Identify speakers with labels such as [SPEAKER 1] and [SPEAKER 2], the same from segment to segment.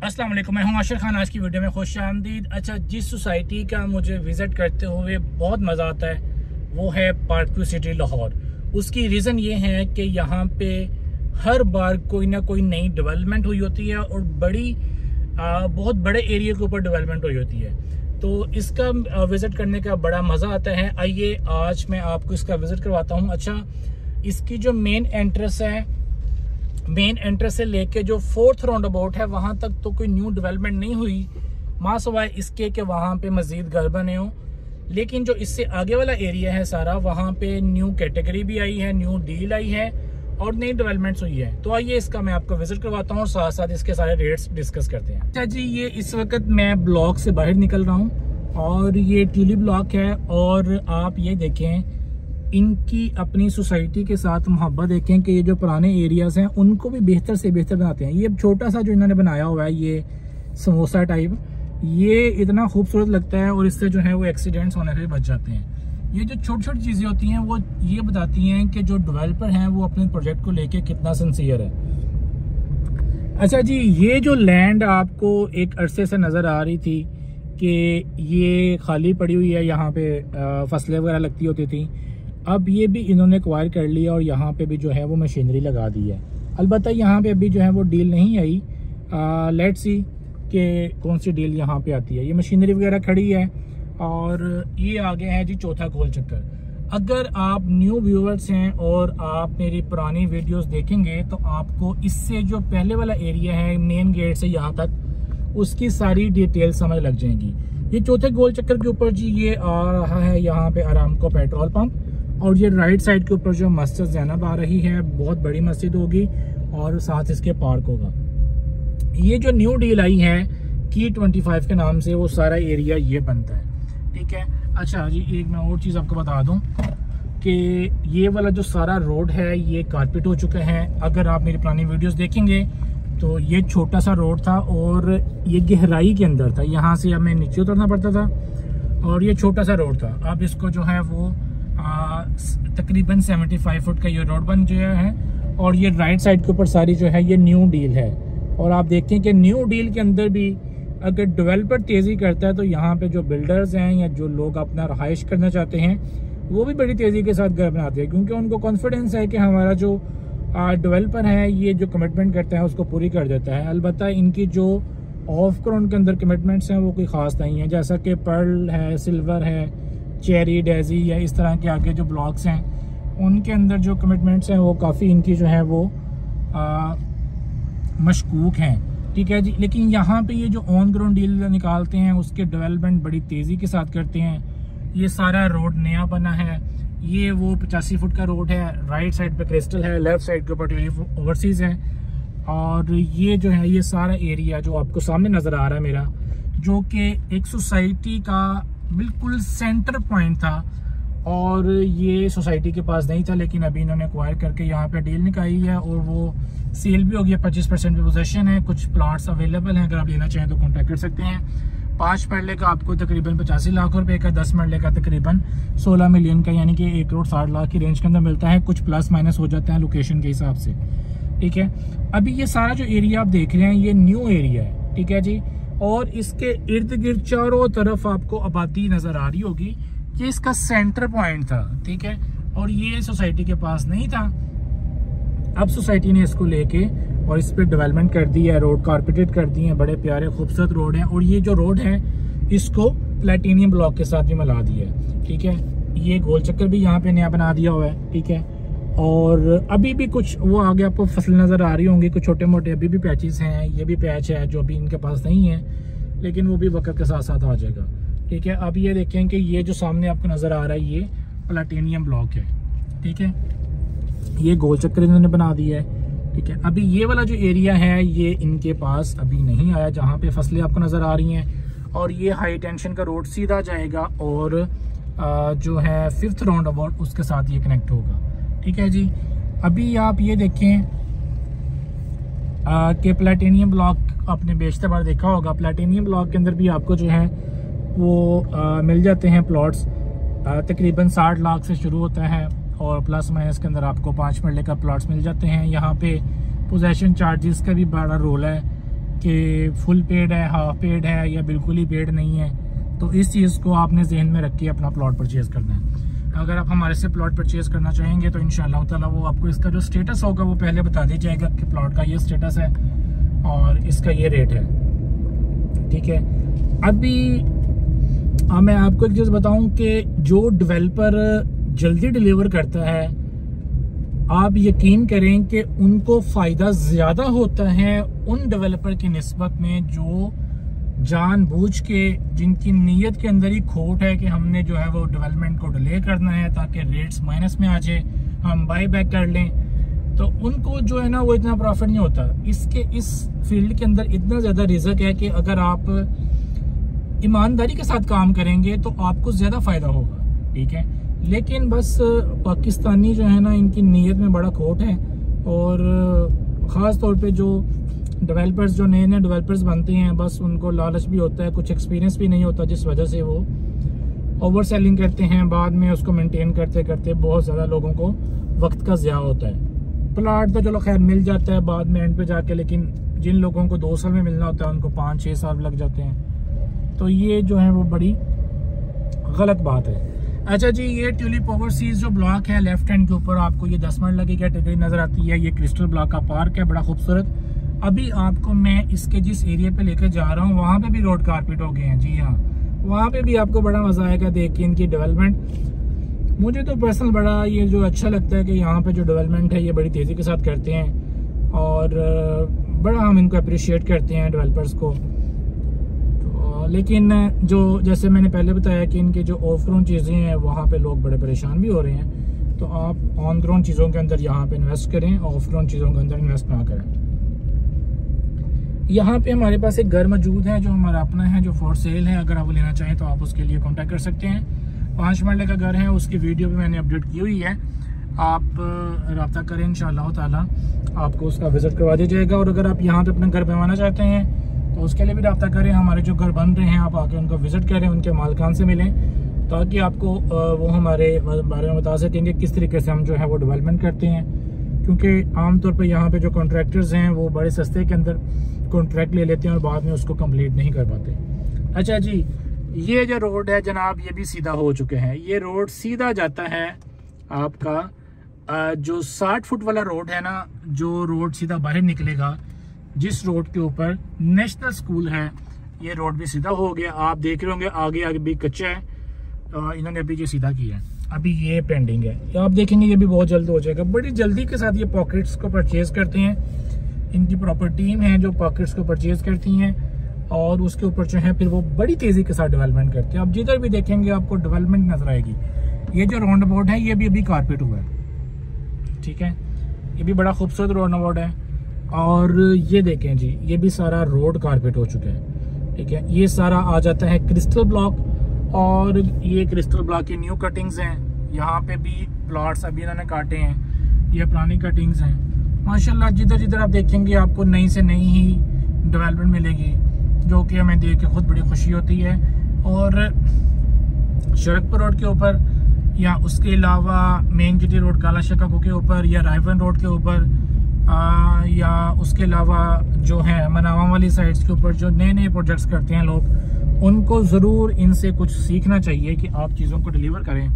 [SPEAKER 1] अस्सलाम वालेकुम, मैं हूं आशिर खान। आज की वीडियो में खुश आमदीद। अच्छा, जिस सोसाइटी का मुझे विज़िट करते हुए बहुत मज़ा आता है वो है पार्कव्यू सिटी लाहौर। उसकी रीज़न ये है कि यहाँ पे हर बार कोई ना कोई नई डेवलपमेंट हुई होती है और बहुत बड़े एरिया के ऊपर डेवलपमेंट हुई होती है, तो इसका विज़िट करने का बड़ा मज़ा आता है। आइए आज मैं आपको इसका विज़िट करवाता हूँ। अच्छा, इसकी जो मेन एंट्रेंस से लेके जो 4th राउंड अबाउट है वहाँ तक तो कोई न्यू डेवलपमेंट नहीं हुई, माँ सवाए इसके कि वहाँ पे मज़ीद घर बने हों। लेकिन जो इससे आगे वाला एरिया है सारा, वहाँ पे न्यू कैटेगरी भी आई है, न्यू डील आई है और नई डेवलपमेंट्स हुई है। तो आइए इसका मैं आपको विजिट करवाता हूँ और साथ साथ इसके सारे रेट्स डिस्कस करते हैं। अच्छा जी, ये इस वक्त मैं ब्लॉक से बाहर निकल रहा हूँ और ये ट्यूलिप ब्लॉक है। और आप ये देखें, इनकी अपनी सोसाइटी के साथ मोहब्बत देखें कि ये जो पुराने एरियाज़ हैं उनको भी बेहतर से बेहतर बनाते हैं। ये छोटा सा जो इन्होंने बनाया हुआ है, ये समोसा टाइप, ये इतना खूबसूरत लगता है और इससे जो है वो एक्सीडेंट्स होने से बच जाते हैं। ये जो छोटी छोटी चीज़ें होती हैं वो ये बताती हैं कि जो डेवलपर हैं वो अपने प्रोजेक्ट को लेके कितना सिंसियर है। अच्छा जी, ये जो लैंड आपको एक अरसे से नज़र आ रही थी कि ये खाली पड़ी हुई है, यहाँ पे फसलें वगैरह लगती होती थी, अब ये भी इन्होंने एक्वायर कर लिया और यहाँ पे भी जो है वो मशीनरी लगा दी है। अलबत्ता यहाँ पे अभी जो है वो डील नहीं आई, लेट्स सी कि कौन सी डील यहाँ पे आती है। ये मशीनरी वगैरह खड़ी है और ये आगे है जी चौथा गोल चक्कर। अगर आप न्यू व्यूअर्स हैं और आप मेरी पुरानी वीडियोस देखेंगे तो आपको इससे जो पहले वाला एरिया है मेन गेट से यहाँ तक, उसकी सारी डिटेल समझ लग जाएंगी। ये चौथे गोल चक्कर के ऊपर जी ये आ रहा है यहाँ पे आरामको पेट्रोल पंप, और ये राइट साइड के ऊपर जो मस्जिद ज़ैनब आ रही है, बहुत बड़ी मस्जिद होगी और साथ इसके पार्क होगा। ये जो न्यू डील आई है की 25 के नाम से, वो सारा एरिया ये बनता है, ठीक है। अच्छा जी, एक मैं और चीज़ आपको बता दूं कि ये वाला जो सारा रोड है ये कारपेट हो चुका है। अगर आप मेरी पुरानी वीडियोस देखेंगे तो ये छोटा सा रोड था और ये गहराई के अंदर था, यहाँ से हमें नीचे उतरना पड़ता था और ये छोटा सा रोड था। अब इसको जो है वो तकरीबन 75 फुट का ये रोड बन गया है और ये राइट साइड के ऊपर सारी जो है ये न्यू डील है। और आप देखें कि न्यू डील के अंदर भी अगर डेवलपर तेज़ी करता है तो यहाँ पे जो बिल्डर्स हैं या जो लोग अपना रहाइश करना चाहते हैं वो भी बड़ी तेज़ी के साथ घर बनाते हैं, क्योंकि उनको कॉन्फिडेंस है कि हमारा जो डेवलपर है ये जो कमिटमेंट करता है उसको पूरी कर देता है। अलबत्ता इनकी जो ऑफ ग्राउंड के अंदर कमिटमेंट्स हैं वो कोई ख़ास नहीं है, जैसा कि पर्ल है, सिल्वर है, चेरी, डेजी या इस तरह के आगे जो ब्लॉक्स हैं उनके अंदर जो कमिटमेंट्स हैं वो काफ़ी इनकी जो है वो मशकूक हैं, ठीक है जी। लेकिन यहाँ पे ये जो ऑन ग्राउंड डील निकालते हैं उसके डेवलपमेंट बड़ी तेज़ी के साथ करते हैं। ये सारा रोड नया बना है, ये वो 85 फुट का रोड है, राइट साइड पे क्रिस्टल है, लेफ्ट साइड के ऊपर ओवरसीज़ है। और ये जो है ये सारा एरिया जो आपको सामने नज़र आ रहा है मेरा, जो कि एक सोसाइटी का बिल्कुल सेंटर पॉइंट था और ये सोसाइटी के पास नहीं था, लेकिन अभी इन्होंने एक्वायर करके यहाँ पे डील निकाली है और वो सेल भी हो गया। 25% पे पोजीशन है, कुछ प्लॉट्स अवेलेबल हैं, अगर आप लेना चाहें तो कांटेक्ट कर सकते हैं। 5 मरले का आपको तकरीबन 85 लाख रुपए का, 10 मरले का तकरीबन 16 मिलियन का, यानी कि 1 करोड़ 60 लाख की रेंज के अंदर मिलता है। कुछ प्लस माइनस हो जाता है लोकेशन के हिसाब से, ठीक है। अभी ये सारा जो एरिया आप देख रहे हैं ये न्यू एरिया है, ठीक है जी। और इसके इर्द गिर्द चारों तरफ आपको आबादी नजर आ रही होगी, ये इसका सेंटर पॉइंट था, ठीक है। और ये सोसाइटी के पास नहीं था, अब सोसाइटी ने इसको लेके और इस पर डेवलपमेंट कर दी है, रोड कारपेटेड कर दी है, बड़े प्यारे खूबसूरत रोड हैं। और ये जो रोड है इसको प्लेटिनियम ब्लॉक के साथ भी मिला दिया है, ठीक है। ये गोल चक्कर भी यहाँ पे नया बना दिया हुआ है, ठीक है। और अभी भी कुछ वो आगे आपको फसल नज़र आ रही होंगी, कुछ छोटे मोटे अभी भी पैचेस हैं। ये भी पैच है जो अभी इनके पास नहीं है, लेकिन वो भी वक्त के साथ साथ आ जाएगा, ठीक है। अब ये देखें कि ये जो सामने आपको नज़र आ रहा है ये प्लेटिनियम ब्लॉक है, ठीक है। ये गोल चक्कर इन्होंने बना दिया है, ठीक है। अभी ये वाला जो एरिया है ये इनके पास अभी नहीं आया, जहाँ पे फसलें आपको नज़र आ रही हैं। और ये हाई टेंशन का रोड सीधा जाएगा और जो है 5th राउंड अबाउट उसके साथ ये कनेक्ट होगा, ठीक है जी। अभी आप ये देखें कि प्लेटिनियम ब्लॉक आपने बेशतर बार देखा होगा, प्लेटिनियम ब्लॉक के अंदर भी आपको जो है वो मिल जाते हैं प्लॉट्स, तकरीबन 60 लाख से शुरू होता है और प्लस माइनस के अंदर आपको 5 मरले का प्लॉट्स मिल जाते हैं। यहाँ पे पोजेशन चार्जेस का भी बड़ा रोल है कि फुल पेड है, हाफ पेड है या बिल्कुल ही पेड नहीं है। तो इस चीज़ को आपने जहन में रख के अपना प्लॉट परचेज़ करना है। अगर आप हमारे से प्लॉट परचेज़ करना चाहेंगे तो इंशाअल्लाह ताला वो आपको इसका जो स्टेटस होगा वो पहले बता दिया जाएगा कि प्लॉट का ये स्टेटस है और इसका ये रेट है, ठीक है। अभी मैं आपको एक चीज़ बताऊं कि जो डेवलपर जल्दी डिलीवर करता है, आप यकीन करें कि उनको फ़ायदा ज़्यादा होता है उन डेवलपर की निस्बत में जो जानबूझ के, जिनकी नीयत के अंदर ही खोट है कि हमने जो है वो डेवलपमेंट को डिले करना है ताकि रेट्स माइनस में आ जाए, हम बाई बैक कर लें। तो उनको जो है ना वो इतना प्रॉफिट नहीं होता। इस फील्ड के अंदर इतना ज़्यादा रिस्क है कि अगर आप ईमानदारी के साथ काम करेंगे तो आपको ज़्यादा फ़ायदा होगा, ठीक है। लेकिन बस पाकिस्तानी जो है ना, इनकी नीयत में बड़ा खोट है। और ख़ास तौर पे जो डेवलपर्स, जो नए नए डेवलपर्स बनते हैं, बस उनको लालच भी होता है, कुछ एक्सपीरियंस भी नहीं होता, जिस वजह से वो ओवर सेलिंग करते हैं। बाद में उसको मेंटेन करते करते बहुत ज़्यादा लोगों को वक्त का ज़्यादा होता है। प्लाट तो चलो खैर मिल जाता है बाद में एंड पे जाके, लेकिन जिन लोगों को 2 साल में मिलना होता है उनको 5-6 साल लग जाते हैं। तो ये जो है वो बड़ी गलत बात है। अच्छा जी, ये ट्यूलिप ओवरसीज जो ब्लॉक है लेफ्ट हैंड के ऊपर आपको ये 10 मिनट लगे कैटेगरी नज़र आती है। ये क्रिस्टल ब्लॉक का पार्क है, बड़ा खूबसूरत। अभी आपको मैं इसके जिस एरिया पे लेकर जा रहा हूँ वहाँ पे भी रोड कारपेट हो गए हैं। जी हाँ, वहाँ पे भी आपको बड़ा मज़ा आएगा देख के इनकी डेवलपमेंट। मुझे तो पर्सनल बड़ा ये जो अच्छा लगता है कि यहाँ पे जो डेवलपमेंट है ये बड़ी तेज़ी के साथ करते हैं और बड़ा हम इनको अप्रिशिएट करते हैं डेवलपर्स को। तो लेकिन जो जैसे मैंने पहले बताया कि इनके जो ऑफ ग्राउंड चीज़ें हैं वहाँ पे लोग बड़े परेशान भी हो रहे हैं। तो आप ऑन ग्राउंड चीज़ों के अंदर यहाँ पे इन्वेस्ट करें, ऑफ ग्राउंड चीज़ों के अंदर इन्वेस्ट ना करें। यहाँ पे हमारे पास एक घर मौजूद है जो हमारा अपना है, जो फॉर सेल है। अगर आप वो लेना चाहें तो आप उसके लिए कांटेक्ट कर सकते हैं। 5 मरले का घर है, उसकी वीडियो भी मैंने अपडेट की हुई है। आप रब्ता करें, इंशाअल्लाह ताला आपको उसका विज़िट करवा दिया जाएगा। और अगर आप यहाँ पे अपना घर बनवाना चाहते हैं तो उसके लिए भी रब्ता करें। हमारे जो घर बन रहे हैं आप आके उनको विज़िट करें, उनके मालिकान से मिलें ताकि आपको वो हमारे बारे में बता सकेंगे किस तरीके से हम जो है वो डेवलपमेंट करते हैं। क्योंकि आमतौर पर यहाँ पे जो कॉन्ट्रैक्टर्स हैं वो बड़े सस्ते के अंदर कॉन्ट्रैक्ट ले लेते हैं और बाद में उसको कंप्लीट नहीं कर पाते। अच्छा जी, ये जो रोड है जनाब ये भी सीधा हो चुके हैं। ये रोड सीधा जाता है आपका जो 60 फुट वाला रोड है ना, जो रोड सीधा बाहर निकलेगा, जिस रोड के ऊपर नेशनल स्कूल है, ये रोड भी सीधा हो गया। आप देख रहे होंगे आगे आगे भी कच्चा है, इन्होंने अभी ये सीधा किया है, अभी ये पेंडिंग है। आप देखेंगे ये भी बहुत जल्द हो जाएगा। बड़ी जल्दी के साथ ये पॉकेट्स को परचेज करते हैं। इनकी प्रॉपर टीम है जो पॉकेट्स को परचेज करती हैं और उसके ऊपर जो है फिर वो बड़ी तेज़ी के साथ डेवलपमेंट करते हैं। आप जिधर भी देखेंगे आपको डेवलपमेंट नजर आएगी। ये जो राउंड अबाउट है ये भी अभी कारपेट हुआ है, ठीक है। ये भी बड़ा खूबसूरत राउंड अबाउट है। और ये देखें जी, ये भी सारा रोड कारपेट हो चुका है, ठीक है। ये सारा आ जाता है क्रिस्टल ब्लॉक और ये क्रिस्टल ब्लॉक की न्यू कटिंग्स हैं। यहाँ पे भी प्लॉट्स अभी इन्होंने काटे हैं, ये पुरानी कटिंग्स हैं। माशाल्लाह जिधर जिधर आप देखेंगे आपको नई से नई ही डेवलपमेंट मिलेगी, जो कि हमें देख के खुद बड़ी खुशी होती है। और शरकपुर रोड के ऊपर या उसके अलावा मेन जीटी रोड काला शिकागो के ऊपर या रायवन रोड के ऊपर या उसके अलावा जो है मनावा वाली साइड्स के ऊपर जो नए नए प्रोजेक्ट्स करते हैं लोग, उनको ज़रूर इनसे कुछ सीखना चाहिए कि आप चीज़ों को डिलीवर करें।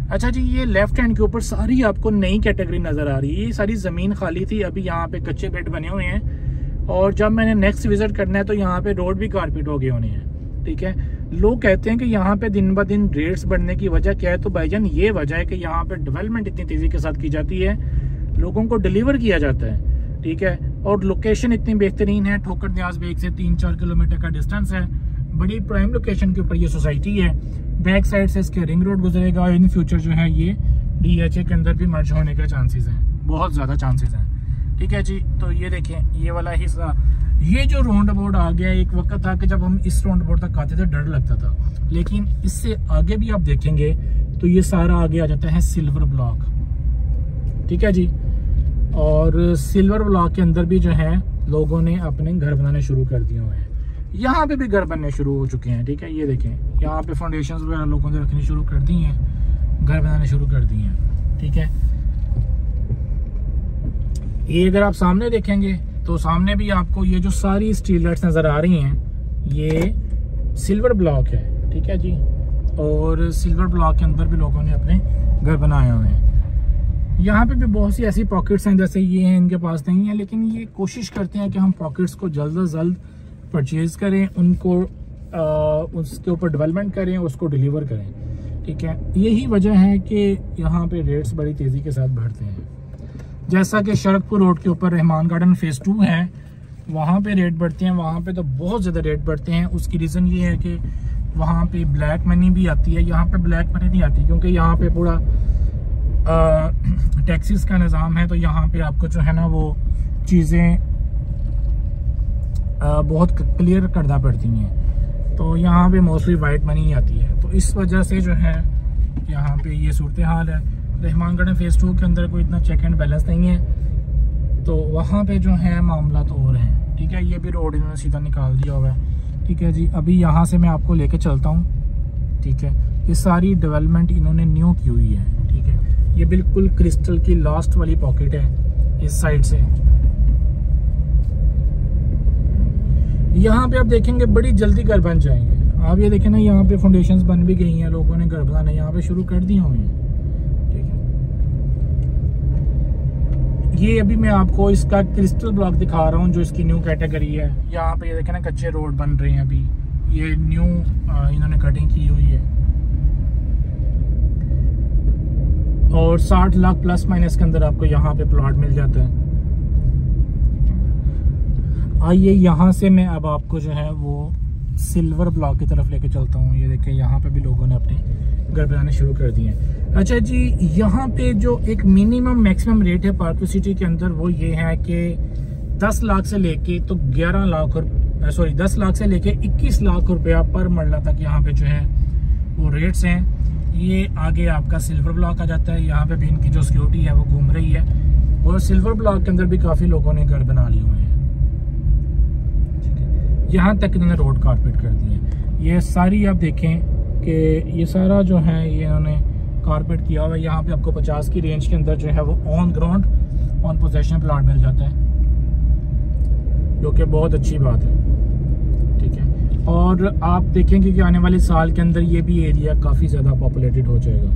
[SPEAKER 1] अच्छा जी, ये लेफ्ट हैंड के ऊपर सारी आपको नई कैटेगरी नज़र आ रही है। ये सारी ज़मीन खाली थी, अभी यहाँ पे कच्चे बेड बने हुए हैं और जब मैंने नेक्स्ट विजिट करना है तो यहाँ पे रोड भी कारपेट हो गए होने हैं, ठीक है। लोग कहते हैं कि यहाँ पे दिन ब दिन रेट्स बढ़ने की वजह क्या है, तो भाईजान ये वजह है कि यहाँ पे डेवलपमेंट इतनी तेज़ी के साथ की जाती है, लोगों को डिलीवर किया जाता है, ठीक है। और लोकेशन इतनी बेहतरीन है, ठोकर न्याज बेग से 3-4 किलोमीटर का डिस्टेंस है, बड़ी प्राइम लोकेशन के ऊपर ये सोसाइटी है। बैक साइड से इसके रिंग रोड गुजरेगा और इन फ्यूचर जो है ये DHA के अंदर भी मर्ज होने के चांसेस हैं, बहुत ज़्यादा चांसेस हैं, ठीक है जी। तो ये देखें ये वाला हिस्सा, ये जो राउंड अबाउट आ गया, एक वक्त था कि जब हम इस राउंड अबाउट तक आते थे डर लगता था, लेकिन इससे आगे भी आप देखेंगे तो ये सारा आगे आ जाता है सिल्वर ब्लॉक, ठीक है जी। और सिल्वर ब्लॉक के अंदर भी जो है लोगों ने अपने घर बनाने शुरू कर दिए हुए हैं। यहाँ पे भी घर बनने शुरू हो चुके हैं, ठीक है। ये देखें यहाँ पे फाउंडेशंस वगैरह लोगों ने रखनी शुरू कर दी हैं, घर बनाने शुरू कर दिए हैं, ठीक है। ये अगर आप सामने देखेंगे तो सामने भी आपको ये जो सारी स्ट्रीट लाइट्स नज़र आ रही हैं, ये सिल्वर ब्लॉक है, ठीक है जी। और सिल्वर ब्लॉक के अंदर भी लोगों ने अपने घर बनाए हुए हैं। यहाँ पे भी बहुत सी ऐसी पॉकेट्स हैं, जैसे ये हैं, इनके पास नहीं है, लेकिन ये कोशिश करते हैं कि हम पॉकेट्स को जल्द से जल्द परचेज़ करें, उनको उसके ऊपर डेवलपमेंट करें, उसको डिलीवर करें, ठीक है। यही वजह है कि यहाँ पे रेट्स बड़ी तेज़ी के साथ बढ़ते हैं। जैसा कि शरकपुर रोड के ऊपर रहमान गार्डन फेज़ 2 है, वहाँ पे रेट बढ़ते हैं, वहाँ पे तो बहुत ज़्यादा रेट बढ़ते हैं। उसकी रीज़न ये है कि वहाँ पे ब्लैक मनी भी आती है, यहाँ पे ब्लैक मनी नहीं आती, क्योंकि यहाँ पे पूरा टैक्सीज का निज़ाम है। तो यहाँ पे आपको जो है ना वो चीज़ें बहुत क्लियर करना पड़ती हैं। तो यहाँ पे मोस्टली वाइट मनी आती है, तो इस वजह से जो है यहाँ पे ये सूरत हाल है। रहमान गार्डन फेज़ 2 के अंदर कोई इतना चेक एंड बैलेंस नहीं है, तो वहाँ पे जो है मामला तो और है, ठीक है। ये भी रोड इन्होंने सीधा निकाल दिया हुआ है, ठीक है जी। अभी यहाँ से मैं आपको लेके चलता हूँ, ठीक है। ये सारी डेवलपमेंट इन्होंने न्यू की हुई है, ठीक है। ये बिल्कुल क्रिस्टल की लास्ट वाली पॉकेट है इस साइड से। यहाँ पे आप देखेंगे बड़ी जल्दी घर बन जाएंगे। आप ये देखें ना, यहाँ पे फाउंडेशंस बन भी गई हैं, लोगों ने घर बनाने यहाँ पे शुरू कर दिए हुए हैं, ठीक है। ये अभी मैं आपको इसका क्रिस्टल ब्लॉक दिखा रहा हूँ, जो इसकी न्यू कैटेगरी है। यहाँ पे ये देखें ना, कच्चे रोड बन रहे हैं अभी, ये न्यू इन्होंने कटिंग की हुई है। और 60 लाख प्लस माइनस के अंदर आपको यहाँ पे प्लॉट मिल जाता है। आइए यहाँ से मैं अब आपको जो है वो सिल्वर ब्लॉक की तरफ लेके चलता हूँ। ये देखें, यहाँ पे भी लोगों ने अपने घर बनाने शुरू कर दिए हैं। अच्छा जी, यहाँ पे जो एक मिनिमम मैक्सिमम रेट है पार्क सिटी के अंदर, वो ये है कि 10 लाख से लेके तो 11 लाख 10 लाख से लेके 21 लाख रुपया पर मरला तक यहाँ पे जो है वो रेट्स हैं। ये आगे आपका सिल्वर ब्लॉक आ जाता है। यहाँ पे भी इनकी जो सिक्योरिटी है वो घूम रही है, और सिल्वर ब्लॉक के अंदर भी काफ़ी लोगों ने घर बना लिए हुए हैं, ठीक है। यहाँ तक इन्होंने रोड कारपेट कर दी है। ये सारी आप देखें कि ये सारा जो है ये इन्होंने कारपेट किया हुआ है। यहाँ पे आपको 50 की रेंज के अंदर जो है वो on ground on possession plot मिल जाता है, जो कि बहुत अच्छी बात है, ठीक है। और आप देखेंगे कि आने वाले साल के अंदर ये भी एरिया काफ़ी ज़्यादा पॉपुलेटेड हो जाएगा,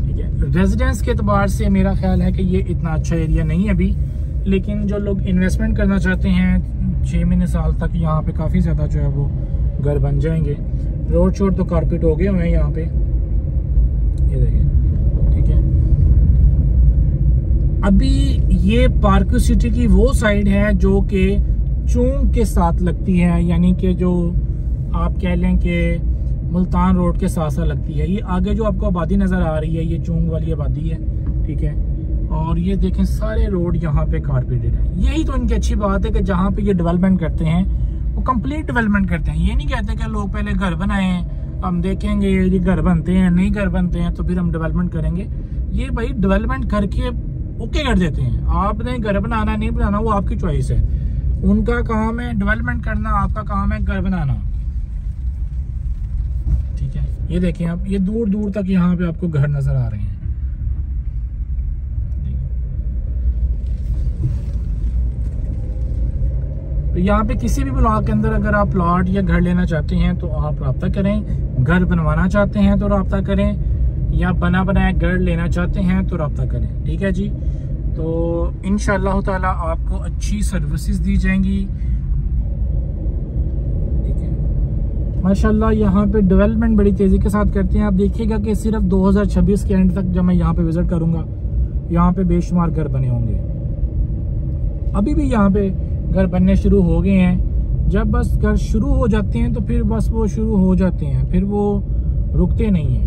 [SPEAKER 1] ठीक है। रेजिडेंस के एतबार से मेरा ख्याल है कि ये इतना अच्छा एरिया नहीं है अभी, लेकिन जो लोग इन्वेस्टमेंट करना चाहते हैं 6 महीने साल तक, यहाँ पे काफ़ी ज़्यादा जो है वो घर बन जाएंगे। रोड शोड तो कारपेट हो गए हुए हैं यहाँ पे, ये देखें, ठीक है। अभी ये पार्क सिटी की वो साइड है जो कि चूंग के साथ लगती है, यानी कि जो आप कह लें कि मुल्तान रोड के साथ साथ लगती है। ये आगे जो आपको आबादी नज़र आ रही है, ये चूंग वाली आबादी है, ठीक है। और ये देखें सारे रोड यहाँ पे कारपेटेड है। यही तो इनकी अच्छी बात है कि जहाँ पे ये डेवलपमेंट करते हैं वो कंप्लीट डेवलपमेंट करते हैं। ये नहीं कहते कि लोग पहले घर बनाए, हम देखेंगे ये घर बनते हैं, नहीं घर बनते हैं तो फिर हम डेवलपमेंट करेंगे। ये भाई डेवलपमेंट करके ओके कर देते हैं। आपने घर बनाना नहीं बनाना वो आपकी चॉइस है, उनका काम है डेवलपमेंट करना, आपका काम है घर बनाना, ठीक है। ये देखिए आप, ये दूर दूर तक यहाँ पे आपको घर नजर आ रहे हैं। तो यहाँ पे किसी भी ब्लॉक के अंदर अगर आप प्लॉट या घर लेना चाहते हैं तो आप रब्ता करें, घर बनवाना चाहते हैं तो रब्ता करें, या बना बनाया घर लेना चाहते हैं तो रब्ता करें, ठीक है जी। तो इंशाअल्लाह ताला आपको अच्छी सर्विसेज दी जाएंगी, ठीक है। माशाल्लाह यहाँ पे डेवलपमेंट बड़ी तेज़ी के साथ करते हैं। आप देखिएगा कि सिर्फ 2026 के एंड तक जब मैं यहाँ पे विजिट करूँगा, यहाँ पे बेशुमार घर बने होंगे। अभी भी यहाँ पे घर बनने शुरू हो गए हैं। जब बस घर शुरू हो जाते हैं तो फिर बस वो शुरू हो जाते हैं, फिर वो रुकते नहीं हैं।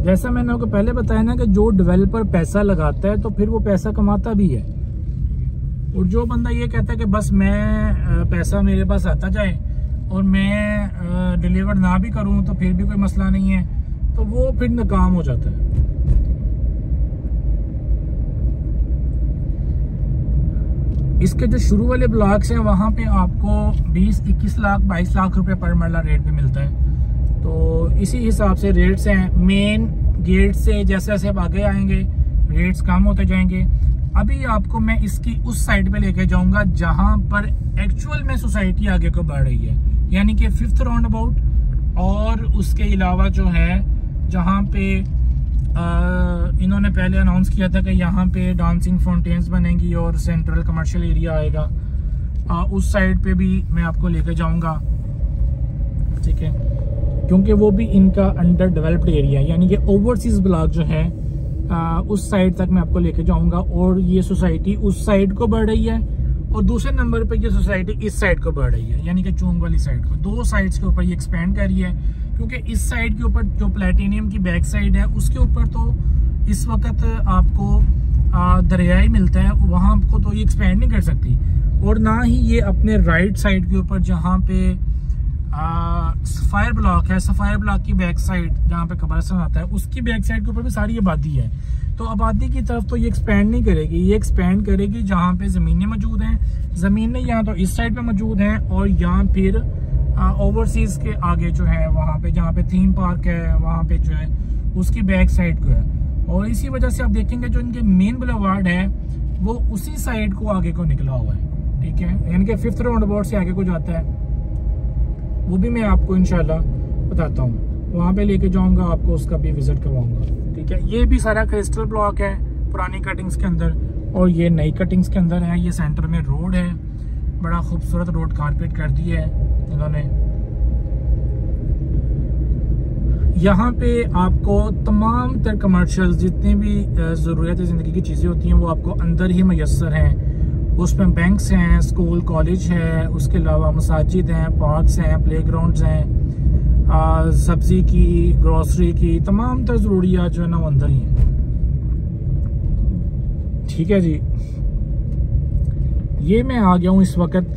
[SPEAKER 1] जैसा मैंने आपको पहले बताया ना कि जो डेवलपर पैसा लगाता है तो फिर वो पैसा कमाता भी है, और जो बंदा ये कहता है कि बस मैं पैसा मेरे पास आता जाए और मैं डिलीवर ना भी करूं तो फिर भी कोई मसला नहीं है, तो वो फिर नाकाम हो जाता है। इसके जो शुरू वाले ब्लॉक्स हैं वहाँ पे आपको 20, 21 लाख 22 लाख रुपए पर मरला रेट पे मिलता है। तो इसी हिसाब से रेट्स हैं। मेन गेट से जैसे जैसे आप आगे आएंगे रेट्स कम होते जाएंगे। अभी आपको मैं इसकी उस साइड पे लेके जाऊंगा जहां पर एक्चुअल में सोसाइटी आगे को बढ़ रही है, यानी कि 5th राउंड अबाउट। और उसके अलावा जो है जहां पे इन्होंने पहले अनाउंस किया था कि यहाँ पे डांसिंग फाउंटेन्स बनेंगी और सेंट्रल कमर्शियल एरिया आएगा, उस साइड पे भी मैं आपको लेके जाऊंगा, ठीक है, क्योंकि वो भी इनका अंडर डेवलप्ड एरिया है, यानी कि ओवरसीज ब्लॉक जो है उस साइड तक मैं आपको लेके जाऊंगा। और ये सोसाइटी उस साइड को बढ़ रही है और दूसरे नंबर पे ये सोसाइटी इस साइड को बढ़ रही है, यानी कि चूंग वाली साइड को। दो साइड्स के ऊपर ये एक्सपेंड कर रही है, क्योंकि इस साइड के ऊपर जो प्लेटिनियम की बैक साइड है उसके ऊपर तो इस वक्त आपको दरियाई मिलता है, वहाँ आपको तो ये एक्सपेंड नहीं कर सकती। और ना ही ये अपने राइट साइड के ऊपर जहाँ पे सफायर ब्लॉक है, सफायर ब्लॉक की बैक साइड जहाँ पे कब्रिस्तान आता है उसकी बैक साइड के ऊपर भी सारी आबादी है। तो आबादी की तरफ तो ये एक्सपेंड नहीं करेगी, ये एक्सपेंड करेगी जहाँ पे ज़मीनें मौजूद हैं। ज़मीनें यहाँ तो इस साइड पे मौजूद हैं और यहाँ फिर ओवरसीज के आगे जो है वहाँ पे जहाँ पे थीम पार्क है वहाँ पे जो है उसकी बैक साइड को है। और इसी वजह से आप देखेंगे जो इनके मेन बुलेवार्ड है वो उसी साइड को आगे को निकला हुआ है, ठीक है, यानी कि 5th राउंड अबाउट से आगे को जाता है। वो भी मैं आपको इंशाल्लाह बताता हूँ, वहाँ पे लेके जाऊँगा, आपको उसका भी विजिट करवाऊँगा, ठीक है। ये भी सारा क्रिस्टल ब्लॉक है पुरानी कटिंग्स के अंदर और ये नई कटिंग्स के अंदर है। ये सेंटर में रोड है, बड़ा खूबसूरत रोड कारपेट कर दी है इन्होंने। यहाँ पे आपको तमाम तर कमर्शियल जितनी भी ज़रूरत ज़िंदगी की चीज़ें होती हैं वो आपको अंदर ही मैसर हैं। उसमें बैंक्स हैं, स्कूल कॉलेज है, उसके अलावा मसाजिद हैं, पार्क्स हैं, प्लेग्राउंड्स हैं, सब्ज़ी की, ग्रोसरी की तमाम तर ज़रूरियात जो है ना वो अंदर ही हैं, ठीक है जी। ये मैं आ गया हूँ इस वक्त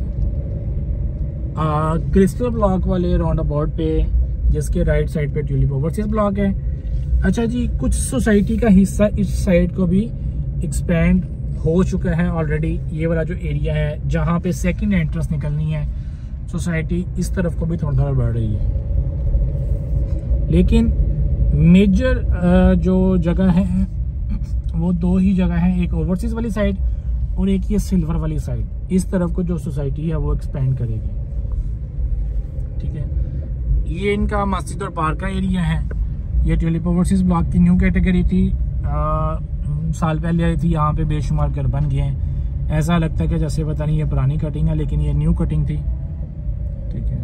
[SPEAKER 1] क्रिस्टल ब्लॉक वाले राउंड अबाउट पे, जिसके राइट साइड पे ट्यूलिप ओवरसीज ब्लॉक है। अच्छा जी, कुछ सोसाइटी का हिस्सा इस साइड को भी एक्सपेंड हो चुका है ऑलरेडी। ये वाला जो एरिया है जहाँ पे सेकंड एंट्रेंस निकलनी है, सोसाइटी इस तरफ को भी थोड़ा थोड़ा बढ़ रही है। लेकिन मेजर जो जगह है वो दो ही जगह है, एक ओवरसीज वाली साइड और एक ये सिल्वर वाली साइड। इस तरफ को जो सोसाइटी है वो एक्सपेंड करेगी, ठीक है। ये इनका मस्जिद और पार्क का एरिया है। ये ट्यूलिप ओवरसीज ब्लॉक की न्यू कैटेगरी थी, साल पहले आई थी। यहाँ पे बेशुमार घर बन गए हैं, ऐसा लगता है कि जैसे पता नहीं ये पुरानी कटिंग है, लेकिन ये न्यू कटिंग थी, ठीक है।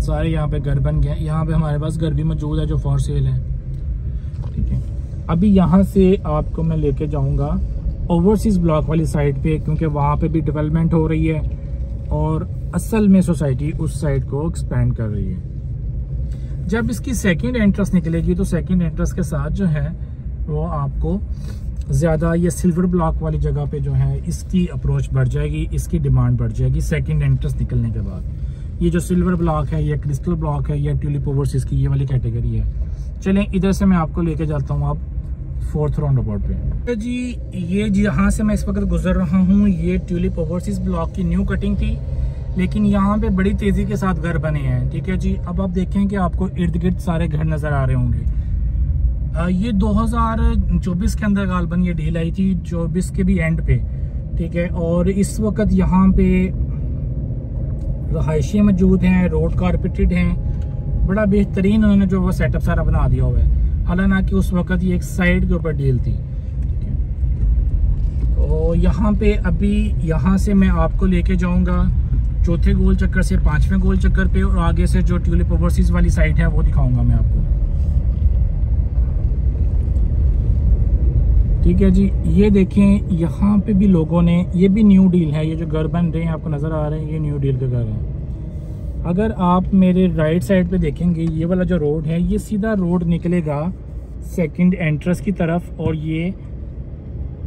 [SPEAKER 1] सारे यहाँ पे घर बन गए। यहाँ पे हमारे पास घर भी मौजूद है जो फॉर सेल है, ठीक है। अभी यहाँ से आपको मैं लेके जाऊँगा ओवरसीज ब्लॉक वाली साइड पे, क्योंकि वहाँ पे भी डेवलपमेंट हो रही है और असल में सोसाइटी उस साइड को एक्सपेंड कर रही है। जब इसकी सेकंड एंट्रेंस निकलेगी तो सेकंड एंट्रेंस के साथ जो है वो आपको ज़्यादा ये सिल्वर ब्लॉक वाली जगह पे जो है इसकी अप्रोच बढ़ जाएगी, इसकी डिमांड बढ़ जाएगी सेकंड एंट्रेंस निकलने के बाद। ये जो सिल्वर ब्लॉक है, ये क्रिस्टल ब्लॉक है, ये ट्यूलिप ओवरसीज की ये वाली कैटेगरी है। चलें इधर से मैं आपको लेके जाता हूँ आप 4th राउंड अबाउट पे। जी ये जहाँ से मैं इस वक्त गुजर रहा हूँ ये ट्यूलिप ओवरसीज ब्लॉक की न्यू कटिंग थी, लेकिन यहाँ पे बड़ी तेज़ी के साथ घर बने हैं, ठीक है जी। अब आप देखें कि आपको इर्द गिर्द सारे घर नज़र आ रहे होंगे। ये 2024 के अंदर गालबन ये डील आई थी, 24 के भी एंड पे, ठीक है। और इस वक्त यहाँ पे रहायशें मौजूद हैं, रोड कारपेटेड हैं, बड़ा बेहतरीन उन्होंने जो वो सेटअप सारा बना दिया हुआ है। हालांकि उस वक्त ये एक साइड के ऊपर डील थी, ठीक है। तो यहाँ पे अभी यहाँ से मैं आपको लेके जाऊँगा चौथे गोल चक्कर से 5वें गोल चक्कर पे, और आगे से जो ट्यूलिप ओवरसीज वाली साइड है वो दिखाऊंगा मैं आपको, ठीक है जी। ये देखें यहाँ पे भी लोगों ने, ये भी न्यू डील है, ये जो घर बन रहे हैं आपको नज़र आ रहे हैं ये न्यू डील के घर हैं। अगर आप मेरे राइट साइड पे देखेंगे ये वाला जो रोड है ये सीधा रोड निकलेगा सेकंड एंट्रेंस की तरफ, और ये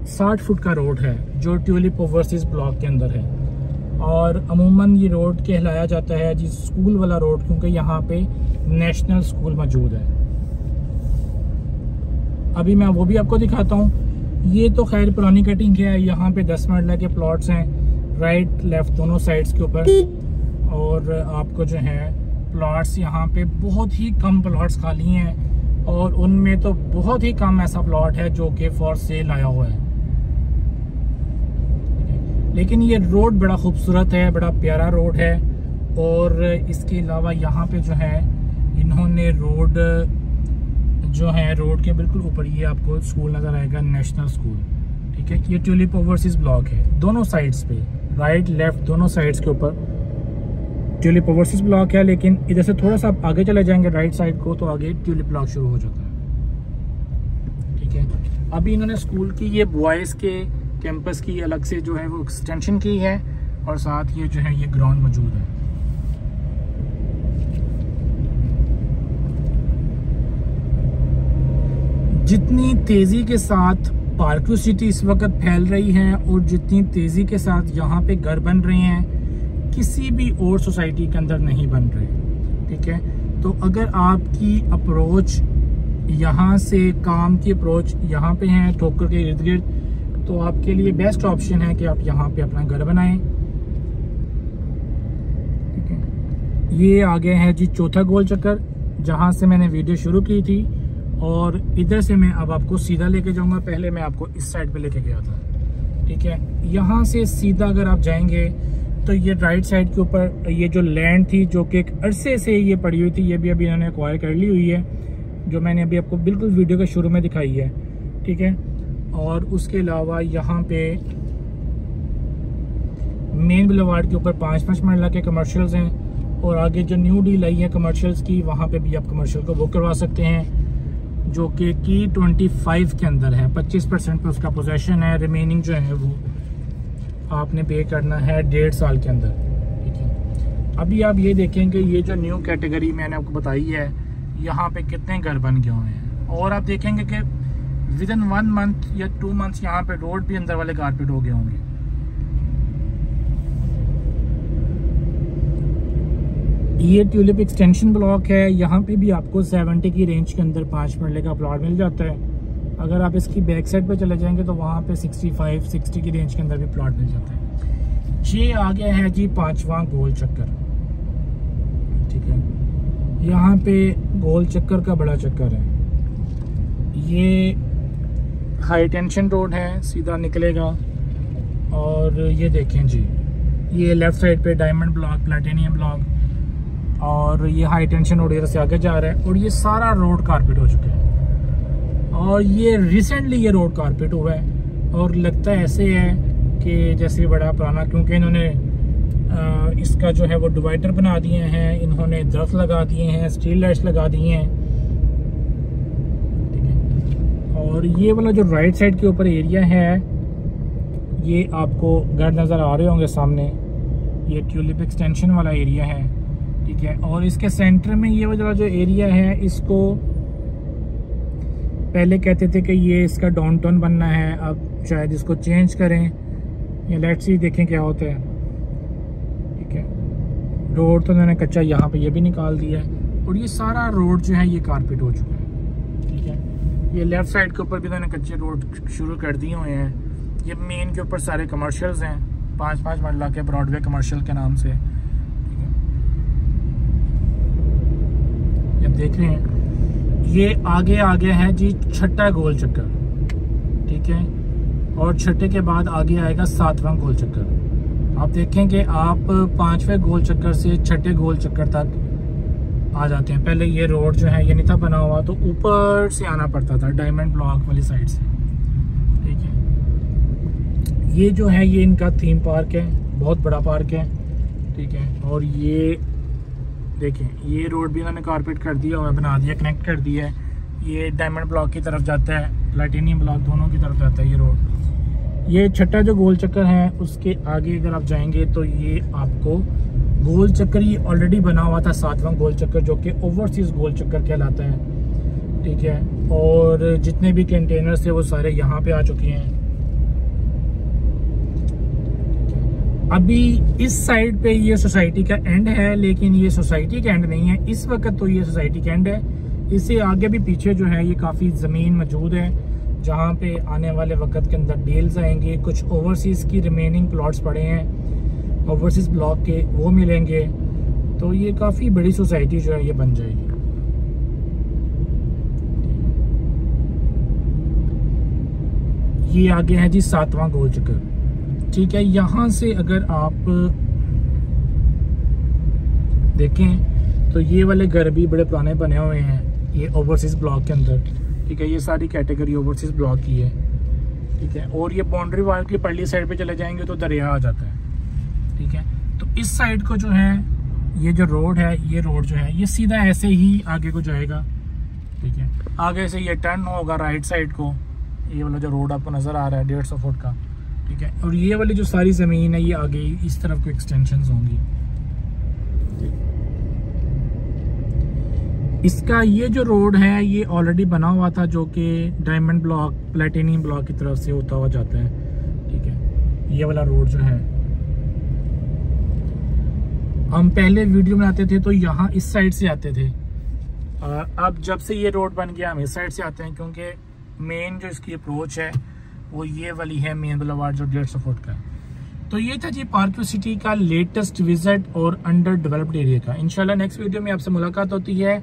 [SPEAKER 1] 60 फुट का रोड है जो ट्यूलिप ओवरसीज ब्लॉक के अंदर है। और अमूमन ये रोड कहलाया जाता है जी स्कूल वाला रोड, क्योंकि यहाँ पे नेशनल स्कूल मौजूद है। अभी मैं वो भी आपको दिखाता हूँ। ये तो खैर पुरानी कटिंग है। यहाँ पे 10 मरला के प्लॉट्स हैं राइट लेफ्ट दोनों साइड्स के ऊपर, और आपको जो है प्लॉट्स यहाँ पे बहुत ही कम प्लॉट्स खाली हैं और उनमें तो बहुत ही कम ऐसा प्लॉट है जो कि फॉर सेल आया हुआ है। लेकिन ये रोड बड़ा खूबसूरत है, बड़ा प्यारा रोड है। और इसके अलावा यहाँ पे जो है इन्होंने रोड जो है, रोड के बिल्कुल ऊपर ये आपको स्कूल नज़र आएगा, नेशनल स्कूल। ठीक है, ये ट्यूलिप ओवरसीज ब्लॉक है। दोनों साइड्स पे, राइट लेफ्ट दोनों साइड्स के ऊपर ट्यूलिप ओवरसीज ब्लॉक है। लेकिन इधर से थोड़ा सा आप आगे चले जाएंगे राइट साइड को, तो आगे ट्यूलिप ब्लॉक शुरू हो जाता है। ठीक है, अभी इन्होंने स्कूल की ये बॉयज़ के कैंपस की अलग से जो है वो एक्सटेंशन की है, और साथ ये जो है ये ग्राउंड मौजूद है। जितनी तेज़ी के साथ पार्कव्यू सिटी इस वक्त फैल रही है और जितनी तेज़ी के साथ यहाँ पे घर बन रहे हैं, किसी भी और सोसाइटी के अंदर नहीं बन रहे। ठीक है, तो अगर आपकी अप्रोच यहाँ से, काम की अप्रोच यहाँ पे है ठोकर के इर्द गिर्द, तो आपके लिए बेस्ट ऑप्शन है कि आप यहाँ पे अपना घर बनाएं। ठीक है, ये आ गया है जी चौथा गोल चक्कर, जहाँ से मैंने वीडियो शुरू की थी। और इधर से मैं अब आपको सीधा लेके जाऊंगा। पहले मैं आपको इस साइड पे लेके गया था। ठीक है, यहाँ से सीधा अगर आप जाएंगे तो ये राइट साइड के ऊपर ये जो लैंड थी, जो कि एक अरसे से ये पड़ी हुई थी, ये भी अभी इन्होंने एक्वायर कर ली हुई है, जो मैंने अभी आपको बिल्कुल वीडियो के शुरू में दिखाई है। ठीक है, और उसके अलावा यहाँ पे मेन बुलेवार्ड के ऊपर 5-5 मरला के कमर्शियल्स हैं, और आगे जो न्यू डील आई है कमर्शियल्स की, वहाँ पे भी आप कमर्शियल को बुक करवा सकते हैं, जो कि T25 के अंदर है। 25% पे उसका पोजेशन है, रिमेनिंग जो है वो आपने पे करना है 1.5 साल के अंदर। ठीक है, अभी आप ये देखेंगे ये जो न्यू कैटेगरी मैंने आपको बताई है, यहाँ पे कितने घर बन गए हुए हैं। और आप देखेंगे कि विद इन 1 मंथ या 2 मंथ्स यहाँ पे रोड भी अंदर वाले कारपेट हो गए होंगे। ये ट्यूलिप एक्सटेंशन ब्लॉक है, यहाँ पे भी आपको 70 की रेंज के अंदर 5 मरले का प्लॉट मिल जाता है। अगर आप इसकी बैक साइड पे चले जाएंगे तो वहाँ पे 65-60 की रेंज के अंदर भी प्लॉट मिल जाता है। ये आ गया है जी 5वां गोल चक्कर। ठीक है, यहाँ पे गोल चक्कर का बड़ा चक्कर है। ये हाई टेंशन रोड है, सीधा निकलेगा। और ये देखें जी, ये लेफ्ट साइड पे डायमंड ब्लॉक, प्लैटिनियम ब्लॉक, और ये हाई टेंशन रोड इधर से आगे जा रहा है। और ये सारा रोड कारपेट हो चुका है, और ये रिसेंटली ये रोड कारपेट हुआ है। और लगता है ऐसे है कि जैसे बड़ा पुराना, क्योंकि इन्होंने इसका जो है वो डिवाइडर बना दिए हैं, इन्होंने दरख्त लगा दिए हैं, स्ट्रीट लाइट्स लगा दिए हैं। ठीक है, और ये वाला जो राइट साइड के ऊपर एरिया है, ये आपको घर नज़र आ रहे होंगे सामने, ये ट्यूलिप एक्सटेंशन वाला एरिया है। ठीक है, और इसके सेंटर में ये वाला जो एरिया है, इसको पहले कहते थे कि ये इसका डाउनटाउन बनना है, अब शायद इसको चेंज करें, या लेट्स सी देखें क्या होता है। ठीक है, रोड तो उन्होंने कच्चा यहाँ पे ये भी निकाल दिया है, और ये सारा रोड जो है ये कारपेट हो चुका है। ठीक है, ये लेफ्ट साइड के ऊपर भी उन्होंने कच्चे रोड शुरू कर दिए हुए हैं। ये मेन के ऊपर सारे कमर्शियल्स हैं, 5-5 मरला के ब्रॉडवे कमर्शियल के नाम से। देख रहे हैं, ये आगे आगे है जी 6ठा गोल चक्कर। ठीक है, और 6ठे के बाद आगे आएगा 7वां गोल चक्कर। आप देखें कि आप 5वें गोल चक्कर से 6ठे गोल चक्कर तक आ जाते हैं। पहले ये रोड जो है ये नहीं था बना हुआ, तो ऊपर से आना पड़ता था डायमंड ब्लॉक वाली साइड से। ठीक है, ये जो है ये इनका थीम पार्क है, बहुत बड़ा पार्क है। ठीक है, और ये देखें, ये रोड भी उन्होंने कारपेट कर दिया और बना दिया, कनेक्ट कर दिया है। ये डायमंड ब्लॉक की तरफ जाता है, प्लैटिनियम ब्लॉक, दोनों की तरफ जाता है ये रोड। ये 6ठा जो गोल चक्कर है, उसके आगे अगर आप जाएंगे तो ये आपको गोल चक्कर ये ऑलरेडी बना हुआ था, 7वां गोल चक्कर, जो कि ओवरसीज गोल चक्कर कहलाता है। ठीक है, और जितने भी कंटेनर्स थे वो सारे यहाँ पे आ चुके हैं। अभी इस साइड पे ये सोसाइटी का एंड है, लेकिन ये सोसाइटी का एंड नहीं है इस वक्त, तो ये सोसाइटी का एंड है। इससे आगे भी पीछे जो है ये काफ़ी ज़मीन मौजूद है, जहाँ पे आने वाले वक्त के अंदर डील्स आएंगे। कुछ ओवरसीज़ की रिमेनिंग प्लॉट्स पड़े हैं ओवरसीज़ ब्लॉक के, वो मिलेंगे। तो ये काफ़ी बड़ी सोसाइटी जो है ये बन जाएगी। ये आगे है जी 7वां गोल चक्कर, ठीक है। यहाँ से अगर आप देखें तो ये वाले घर भी बड़े पुराने बने हुए हैं ये ओवरसीज ब्लॉक के अंदर, ठीक है। ये सारी कैटेगरी ओवरसीज ब्लॉक की है, ठीक है। और ये बाउंड्री वाल की पल्ली साइड पे चले जाएंगे तो दरिया आ जाता है, ठीक है। तो इस साइड को जो है ये जो रोड है, ये रोड जो है ये सीधा ऐसे ही आगे को जाएगा, ठीक है। आगे से ये टर्न होगा राइट साइड को, ये वाला जो रोड आपको नज़र आ रहा है 150 फुट का, ठीक है। और ये वाली जो सारी ज़मीन है ये आगे इस तरफ को एक्सटेंशंस होंगी। इसका ये जो रोड है ये ऑलरेडी बना हुआ था, जो कि डायमंड ब्लॉक प्लेटिनियम ब्लॉक की तरफ से होता हुआ जाता है, ठीक है। ये वाला रोड जो है हम पहले वीडियो में आते थे तो यहाँ इस साइड से आते थे, अब जब से ये रोड बन गया हम इस साइड से आते हैं, क्योंकि मेन जो इसकी अप्रोच है वो ये वाली है मेन बुलेवार्ड जो 150 फुट का है। तो ये था जी पार्क व्यू सिटी का लेटेस्ट विजिट और अंडर डेवलप्ड एरिया का। इंशाल्लाह नेक्स्ट वीडियो में आपसे मुलाकात होती है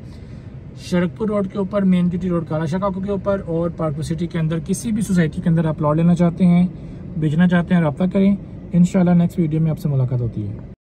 [SPEAKER 1] शरकपुर रोड के ऊपर, मेन ड्यूटी रोड काला शाह के ऊपर, और पार्क व्यू सिटी के अंदर किसी भी सोसाइटी के अंदर आप प्लॉट लेना चाहते हैं, बेचना चाहते हैं, रब्ता करें। इंशाल्लाह नेक्स्ट वीडियो में आपसे मुलाकात होती है।